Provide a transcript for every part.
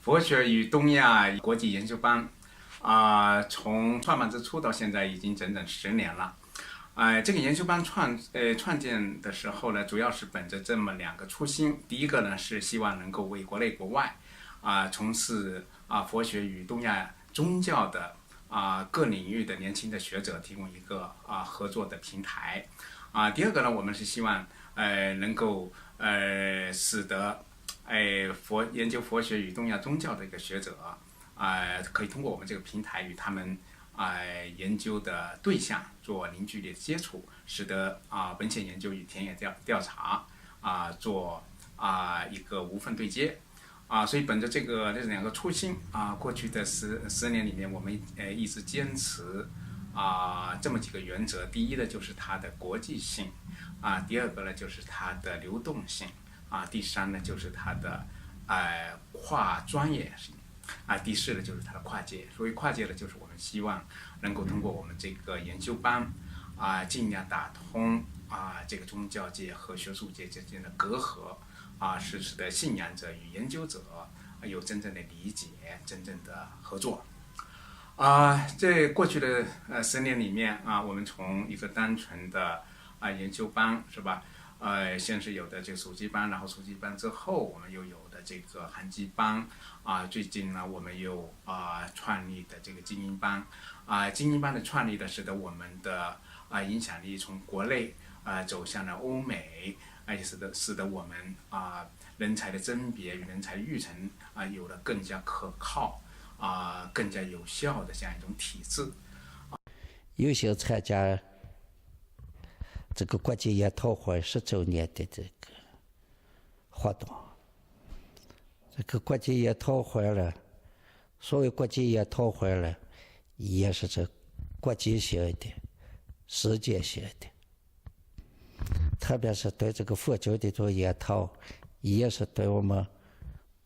佛学与东亚国际研究班从创办之初到现在已经整整10年了。这个研究班创建的时候呢，主要是本着这么2个初心。第一个呢是希望能够为国内国外从事佛学与东亚宗教的各领域的年轻的学者提供一个合作的平台。第二个呢，我们是希望能够使得研究佛学与东亚宗教的一个学者可以通过我们这个平台与他们研究的对象做零距离的接触，使得文献研究与田野调查做一个无缝对接。所以本着这2个初心过去的十年里面，我们一直坚持这么几个原则。第一呢，就是它的国际性第二个呢，就是它的流动性第三呢，就是它的跨专业性第四呢，就是它的跨界。所谓跨界呢，就是我们希望能够通过我们这个研究班尽量打通这个宗教界和学术界之间的隔阂使得信仰者与研究者有真正的理解，真正的合作。在过去的10年里面我们从一个单纯的研究班是吧？先是有的这个暑期班，然后暑期班之后，我们又有的这个寒季班最近呢，我们又创立的这个精英班精英班的创立呢，使得我们的影响力从国内走向了欧美，也使得我们人才的甄别与人才的育成有了更加可靠更加有效的这样一种体制。有些参加这个国际研讨会10周年的这个活动，这个国际研讨会呢，所谓国际研讨会呢，也是这国际性的、世界性的，特别是对这个佛教的做研讨，也是对我们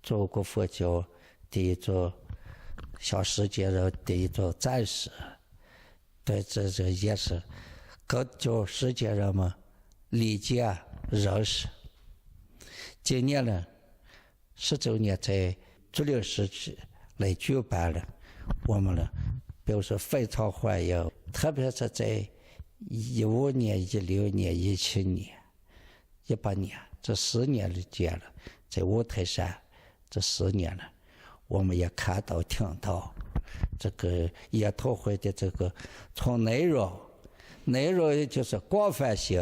中国佛教的一种向世界人的一种展示，对这也是更叫世界人们理解认识。今年呢，10周年在竹林市区来举办了，我们呢，比如说非常欢迎，特别是在15年、16年、17年、18年这10年里间了，在五台山这10年了，我们也看到听到这个研讨会的这个从内容也就是广泛性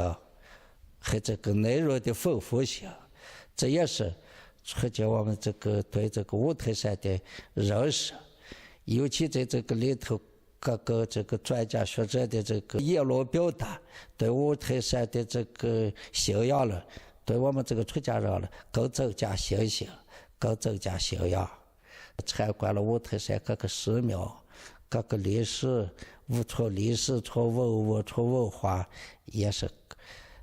和这个内容的丰富性，这也是促进我们这个对这个五台山的认识，尤其在这个里头各个这个专家学者的这个言论表达，对五台山的这个信仰了，对我们这个出家人了更增加信心，更增加信仰。参观了五台山各个寺庙，各个历史，从历史，从文物，从文化，也是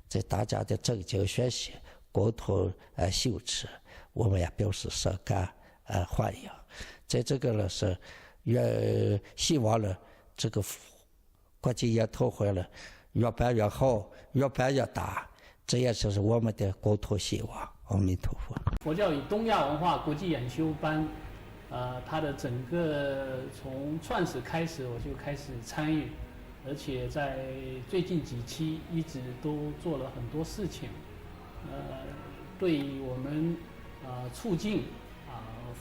在大家的正经学习，共同修持，我们也表示深感欢迎。在这个呢是希望呢这个国际研讨会呢越办越好，越办越大，这也是我们的共同希望。阿弥陀佛。佛教与东亚文化国际研修班，它的整个从创始开始我就开始参与，而且在最近几期一直都做了很多事情，对于我们促进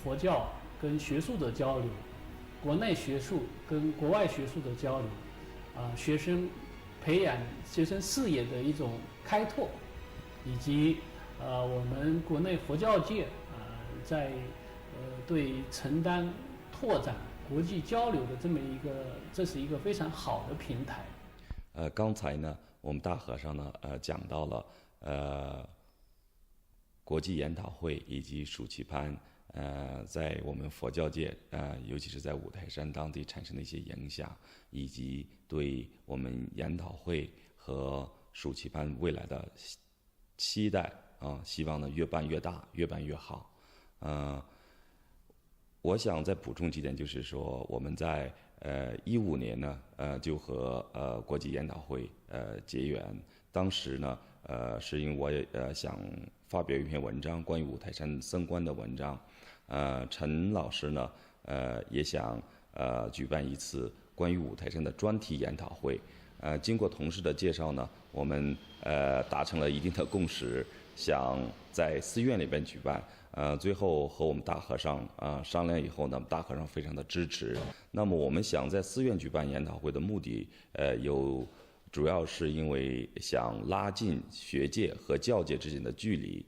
佛教跟学术的交流，国内学术跟国外学术的交流，学生培养学生视野的一种开拓，以及我们国内佛教界在对承担拓展国际交流的这是一个非常好的平台。刚才呢，我们大和尚呢讲到了国际研讨会以及暑期班在我们佛教界尤其是在五台山当地产生的一些影响，以及对我们研讨会和暑期班未来的期待希望呢越办越大，越办越好。我想再补充几点，就是说我们在15年呢就和国际研讨会结缘。当时呢是因为我想发表一篇文章，关于五台山僧观的文章，陈老师呢，也想举办一次关于五台山的专题研讨会。经过同事的介绍呢，我们达成了一定的共识，想在寺院里边举办。最后和我们大和尚商量以后呢，大和尚非常的支持。那么我们想在寺院举办研讨会的目的，主要是因为想拉近学界和教界之间的距离，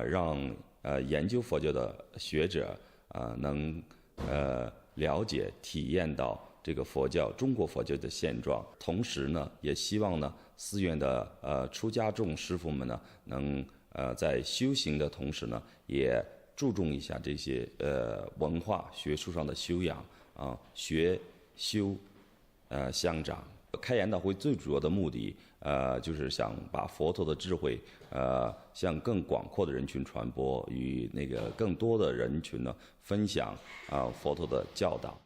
让研究佛教的学者能了解、体验到这个中国佛教的现状。同时呢，也希望呢寺院的出家众师傅们呢能在修行的同时呢，也注重一下这些文化学术上的修养学修相长。开研讨会最主要的目的，就是想把佛陀的智慧，向更广阔的人群传播，与那个更多的人群呢分享佛陀的教导。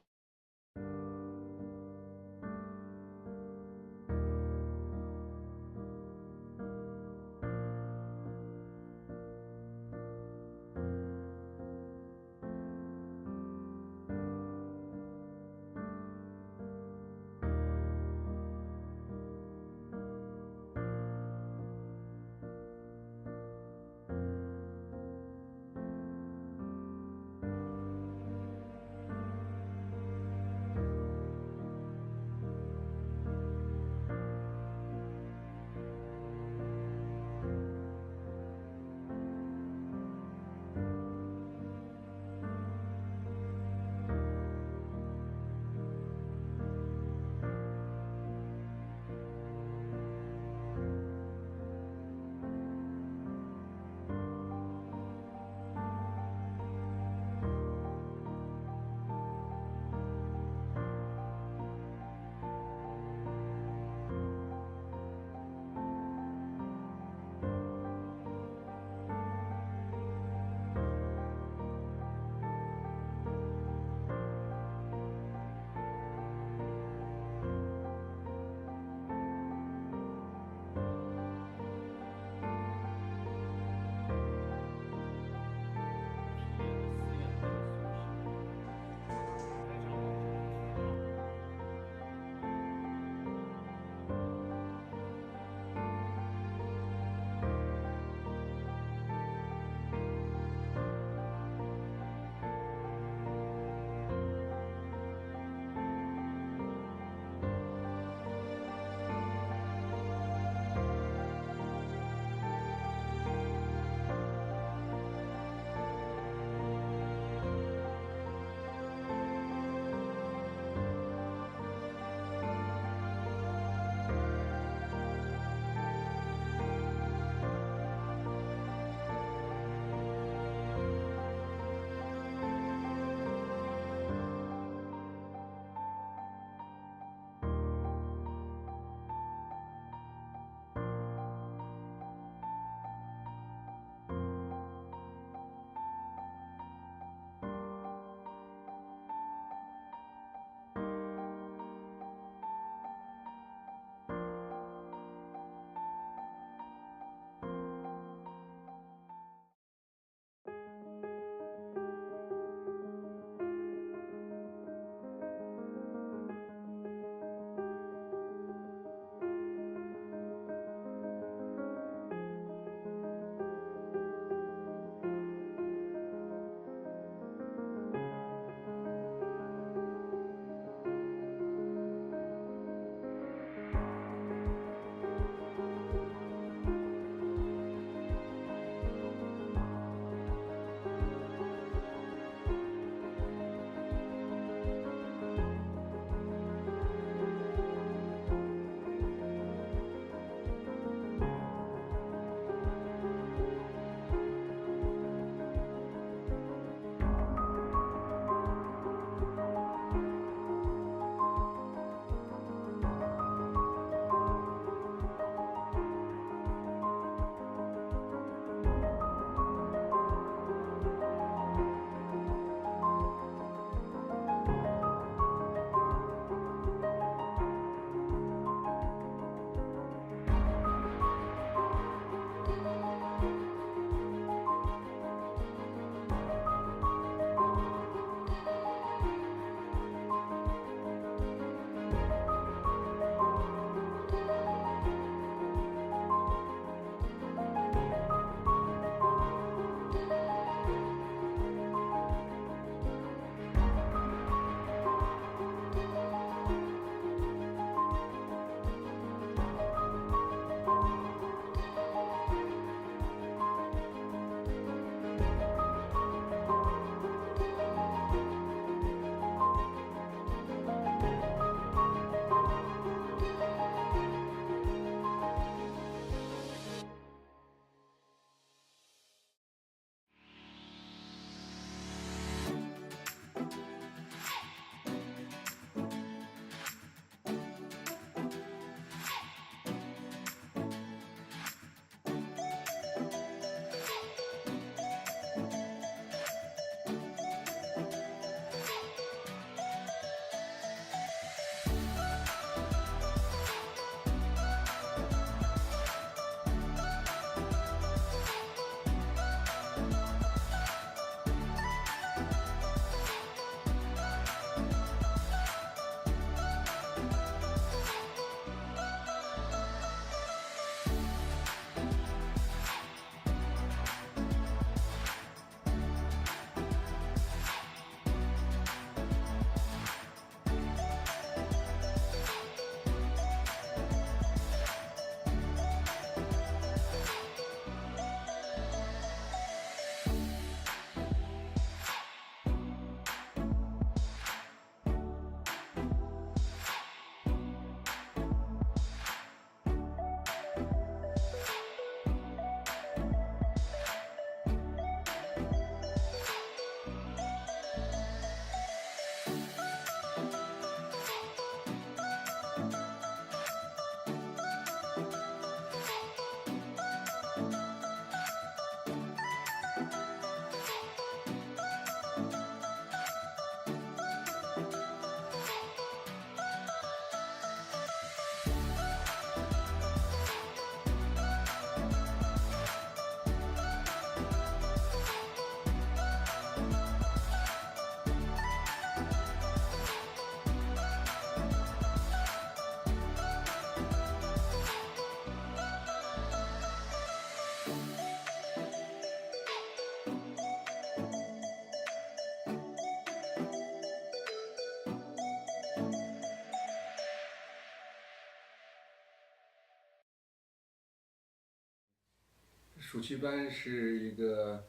暑期班是一个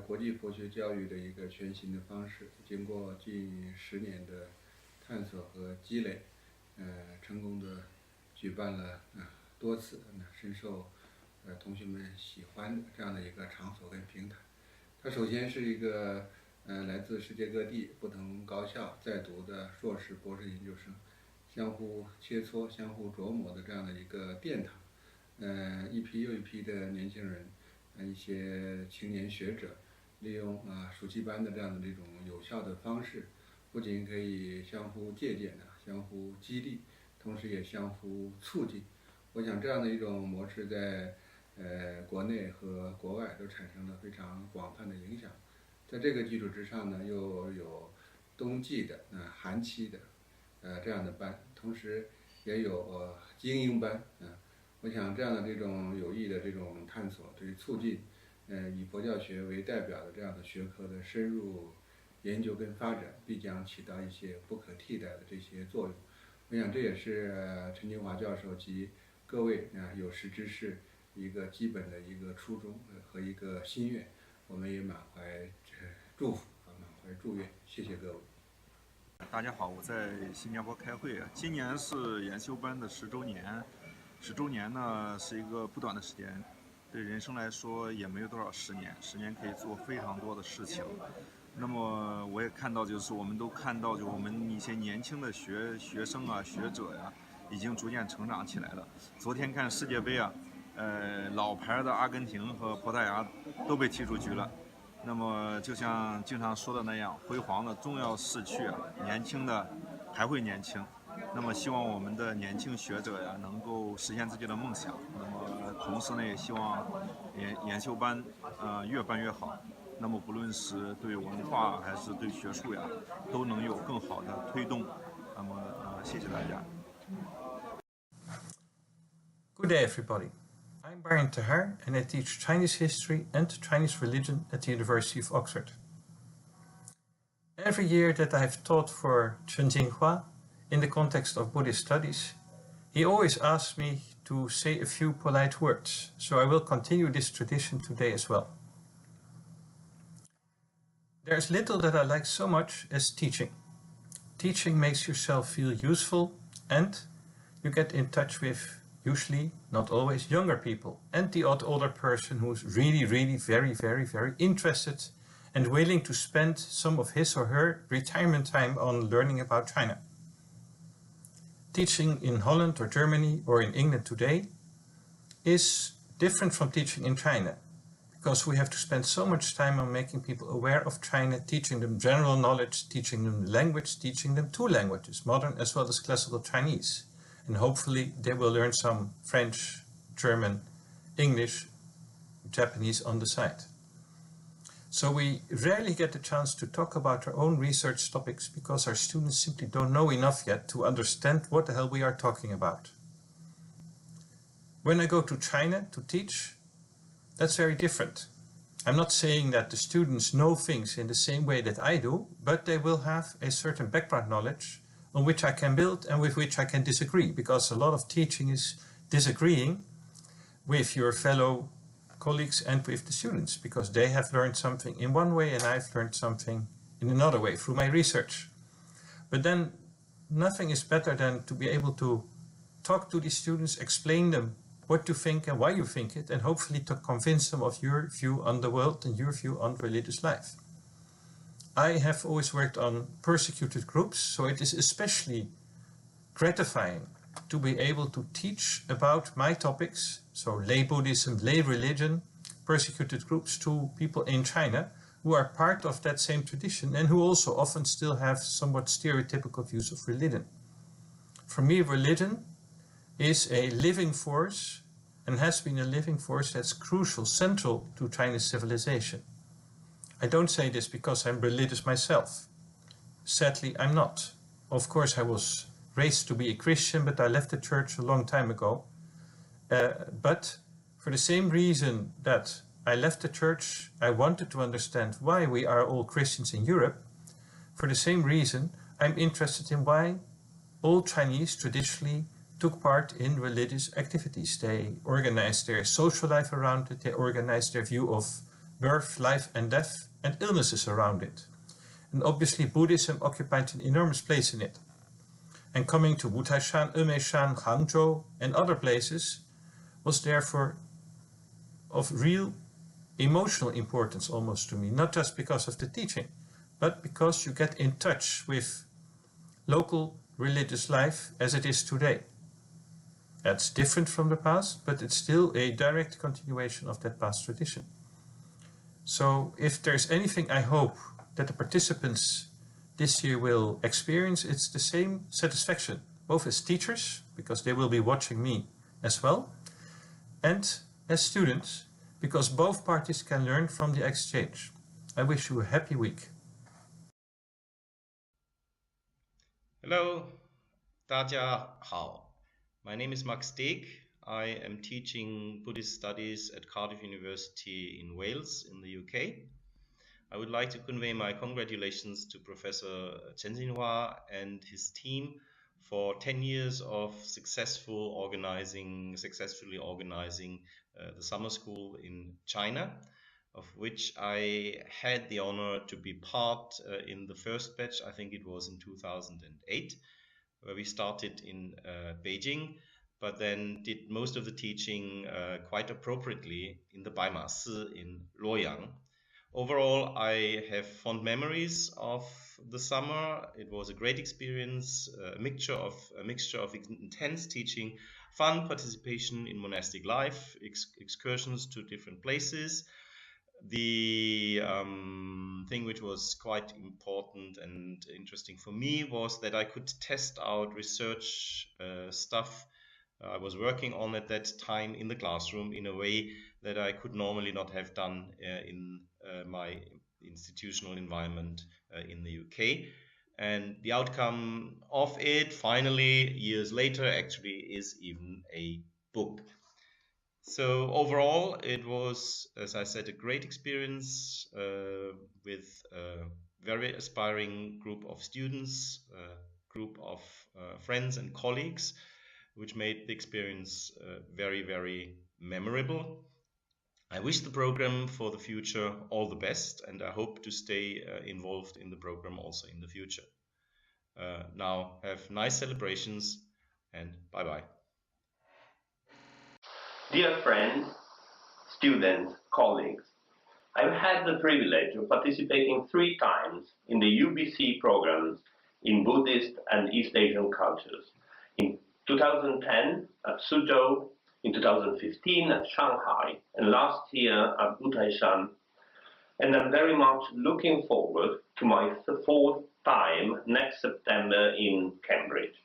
国际佛学教育的一个全新的方式，经过近10年的探索和积累，成功的举办了多次，深受同学们喜欢的这样的一个场所跟平台。它首先是一个来自世界各地不同高校在读的硕士、博士研究生相互切磋、相互琢磨的这样的一个殿堂。一批又一批的年轻人，一些青年学者，利用暑期班的这样的这种有效的方式，不仅可以相互借鉴相互激励，同时也相互促进。我想这样的一种模式在国内和国外都产生了非常广泛的影响。在这个基础之上呢，又有冬季的、寒期的这样的班，同时也有精英班我想这样的这种有益的这种探索，对于促进以佛教学为代表的这样的学科的深入研究跟发展，必将起到一些不可替代的这些作用。我想这也是陈金华教授及各位有识之士一个基本的一个初衷和一个心愿，我们也满怀祝福满怀祝愿，谢谢各位。大家好，我在新加坡开会。今年是研修班的10周年，10周年呢是一个不短的时间，对人生来说也没有多少10年，10年可以做非常多的事情。那么我也看到，我们都看到，我们一些年轻的学生学者已经逐渐成长起来了。昨天看世界杯老牌的阿根廷和葡萄牙都被踢出局了。那么就像经常说的那样，辉煌的终要逝去年轻的还会年轻。那么希望我们的年轻学者能够实现自己的梦想。那么同时呢，也希望研修班越办越好。那么不论是对文化还是对学术都能有更好的推动。那么谢谢大家。Good day, everybody. I'm Brian Tahar, and I teach Chinese history and Chinese religion at the University of Oxford. Every year that I've taught for Chen Jinghua in the context of Buddhist studies, he always asks me to say a few polite words, so I will continue this tradition today as well. There's little that I like so much as teaching. Teaching makes yourself feel useful, and you get in touch with usually, not always, younger people and the odd older person who's really, very, very, very interested and willing to spend some of his or her retirement time on learning about China. Teaching in Holland or Germany or in England today is different from teaching in China, because we have to spend so much time on making people aware of China, teaching them general knowledge, teaching them language, teaching them 2 languages, modern as well as classical Chinese. And hopefully they will learn some French, German, English, Japanese on the side. So we rarely get the chance to talk about our own research topics because our students simply don't know enough yet to understand what the hell we are talking about. When I go to China to teach, that's very different. I'm not saying that the students know things in the same way that I do, but they will have a certain background knowledge on which I can build and with which I can disagree, because a lot of teaching is disagreeing with your fellow colleagues and with the students, because they have learned something in one way and I've learned something in another way through my research. But then nothing is better than to be able to talk to these students, explain them what you think and why you think it, and hopefully to convince them of your view on the world and your view on religious life. I have always worked on persecuted groups, so it is especially gratifying to be able to teach about my topics, so lay Buddhism, lay religion, persecuted groups, to people in China who are part of that same tradition and who also often still have somewhat stereotypical views of religion. For me, religion is a living force and has been a living force that's crucial, central to Chinese civilization. I don't say this because I'm religious myself. Sadly, I'm not. Of course, I was raised to be a Christian, but I left the church a long time ago. But for the same reason that I left the church, I wanted to understand why we are all Christians in Europe. For the same reason, I'm interested in why all Chinese traditionally took part in religious activities. They organized their social life around it. They organized their view of birth, life and death and illnesses around it. And obviously Buddhism occupied an enormous place in it. And coming to Wutaishan, Emeishan, Hangzhou and other places was therefore of real emotional importance almost to me, not just because of the teaching, but because you get in touch with local religious life as it is today. That's different from the past, but it's still a direct continuation of that past tradition. So if there's anything I hope that the participants this year will experience, it's the same satisfaction, both as teachers, because they will be watching me as well, and as students, because both parties can learn from the exchange. I wish you a happy week. Hello, 大家好. My name is Max Deek. I am teaching Buddhist studies at Cardiff University in Wales in the UK. I would like to convey my congratulations to Professor Chen Xinhua and his team for 10 years of successfully organizing the summer school in China, of which I had the honor to be part in the first batch. I think it was in 2008, where we started in Beijing, but then did most of the teaching quite appropriately in the Baima Si in Luoyang. Overall, I have fond memories of the summer. It was a great experience, a mixture of intense teaching, fun participation in monastic life, excursions to different places. The thing which was quite important and interesting for me was that I could test out research stuff I was working on at that time in the classroom in a way that I could normally not have done in my institutional environment in the UK. And the outcome of it, finally, years later, actually is even a book. So overall, it was, as I said, a great experience with a very aspiring group of students, a group of friends and colleagues, which made the experience very, very memorable. I wish the program for the future all the best, and I hope to stay involved in the program also in the future. Now, have nice celebrations, and bye-bye. Dear friends, students, colleagues, I've had the privilege of participating 3 times in the UBC programs in Buddhist and East Asian cultures. In 2010 at Suzhou, in 2015 at Shanghai, and last year at Wutaishan. And I'm very much looking forward to my 4th time next September in Cambridge.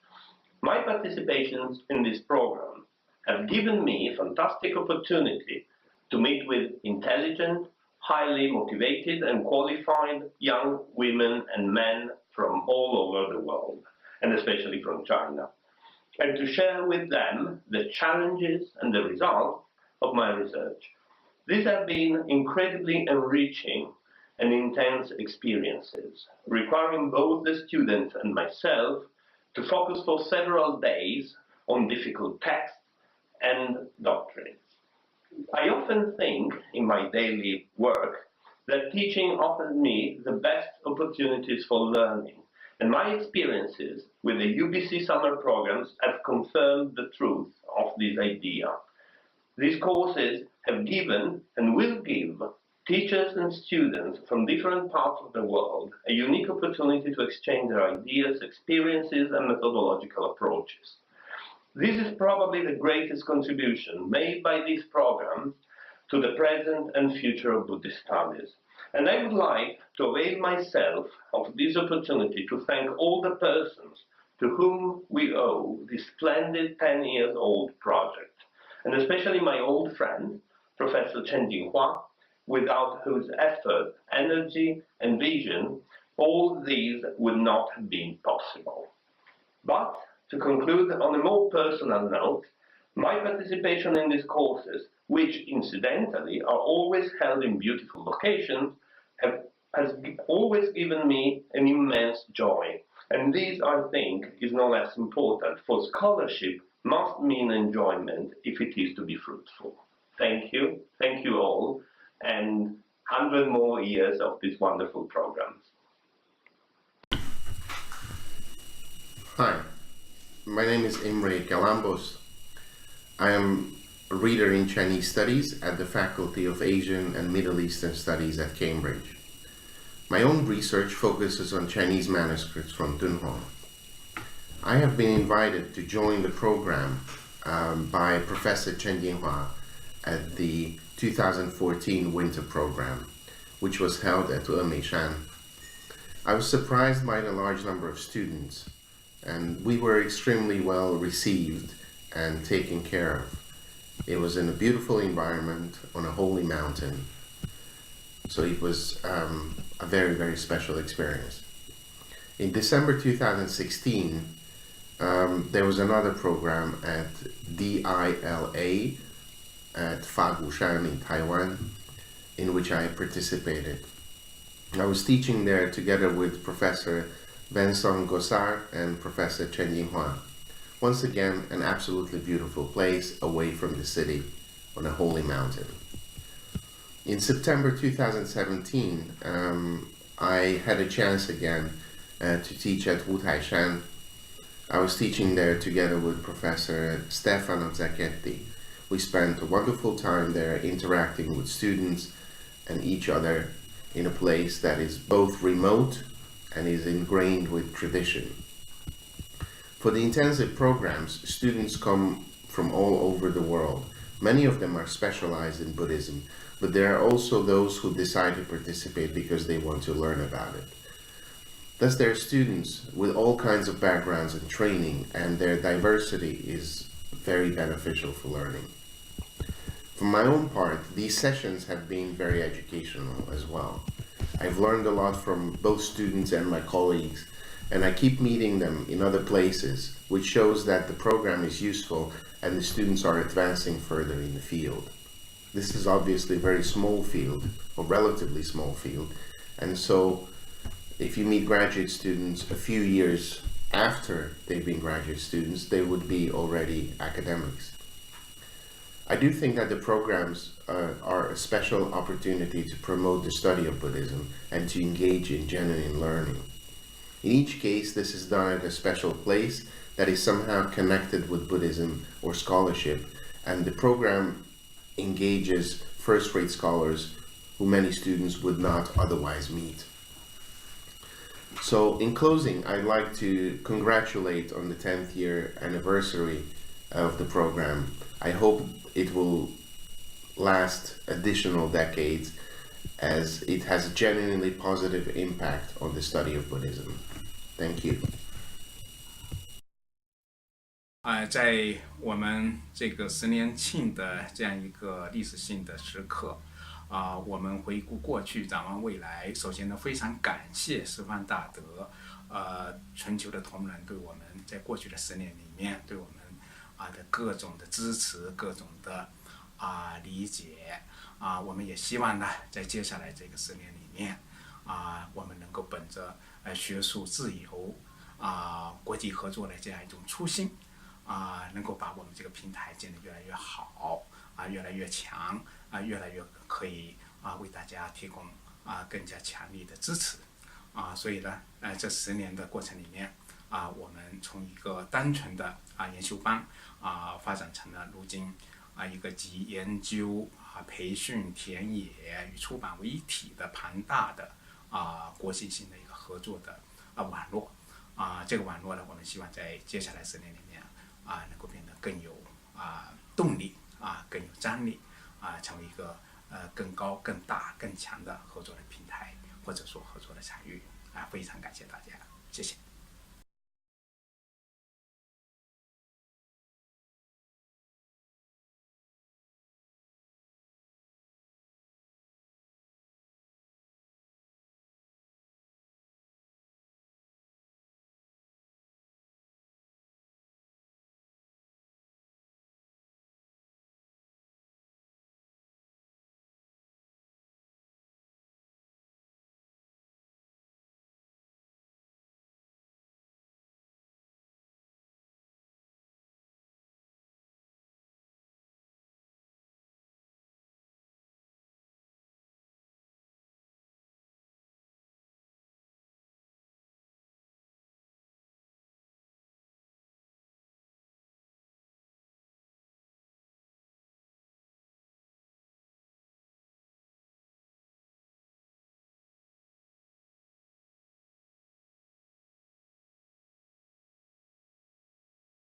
My participations in this program have given me a fantastic opportunity to meet with intelligent, highly motivated and qualified young women and men from all over the world, and especially from China, and to share with them the challenges and the results of my research. These have been incredibly enriching and intense experiences, requiring both the students and myself to focus for several days on difficult texts and doctrines. I often think in my daily work that teaching offers me the best opportunities for learning, and my experiences with the UBC summer programs have confirmed the truth of this idea. These courses have given and will give teachers and students from different parts of the world a unique opportunity to exchange their ideas, experiences, and methodological approaches. This is probably the greatest contribution made by these programs to the present and future of Buddhist studies. And I would like to avail myself of this opportunity to thank all the persons to whom we owe this splendid 10-year-old project, and especially my old friend, Professor Chen Xinhua, without whose effort, energy, and vision, all these would not have been possible. But, to conclude on a more personal note, my participation in these courses, which incidentally are always held in beautiful locations, has always given me an immense joy. And this, I think, is no less important, for scholarship must mean enjoyment if it is to be fruitful. Thank you all, and 100 more years of these wonderful programs. Hi, my name is Imre Galambos. I am a reader in Chinese Studies at the Faculty of Asian and Middle Eastern Studies at Cambridge. My own research focuses on Chinese manuscripts from Dunhuang. I have been invited to join the program by Professor Chen Jinhua at the 2014 winter program, which was held at Meishan. I was surprised by the large number of students, and we were extremely well received and taken care of. It was in a beautiful environment on a holy mountain, so it was a very, very special experience. In December 2016, there was another program at DILA at Fagushan in Taiwan, in which I participated. I was teaching there together with Professor Vincent Gossard and Professor Chen Yinghua. Once again, an absolutely beautiful place away from the city on a holy mountain. In September 2017, I had a chance again to teach at Wutaishan. I was teaching there together with Professor Stefano Zacchetti. We spent a wonderful time there interacting with students and each other in a place that is both remote and is ingrained with tradition. For the intensive programs, students come from all over the world. Many of them are specialized in Buddhism, but there are also those who decide to participate because they want to learn about it. Thus, there are students with all kinds of backgrounds and training, and their diversity is very beneficial for learning. For my own part, these sessions have been very educational as well. I've learned a lot from both students and my colleagues, and I keep meeting them in other places, which shows that the program is useful and the students are advancing further in the field. This is obviously a very small field, or relatively small field, and so if you meet graduate students a few years after they've been graduate students, they would be already academics. I do think that the programs are a special opportunity to promote the study of Buddhism and to engage in genuine learning. In each case, this is done at a special place that is somehow connected with Buddhism or scholarship, and the program engages first-rate scholars who many students would not otherwise meet. So in closing, I'd like to congratulate on the 10th year anniversary of the program. I hope it will last additional decades as it has a genuinely positive impact on the study of Buddhism. Thank you. 在我们这个10年庆的这样一个历史性的时刻，我们回顾过去，展望未来。首先呢，非常感谢十方大德，全球的同仁对我们在过去的10年里面对我们的各种的支持，各种的理解。我们也希望呢，在接下来这个10年里面，我们能够本着学术自由、国际合作的这样一种初心，能够把我们这个平台建得越来越好，越来越强，越来越可以为大家提供更加强力的支持。所以呢，这10年的过程里面，我们从一个单纯的研修班发展成了如今一个集研究、培训、田野与出版为一体的庞大的国际性的一个合作的网络。这个网络呢，我们希望在接下来10年里面能够变得更有动力，更有张力，成为一个更高、更大、更强的合作的平台，或者说合作的场域。非常感谢大家，谢谢。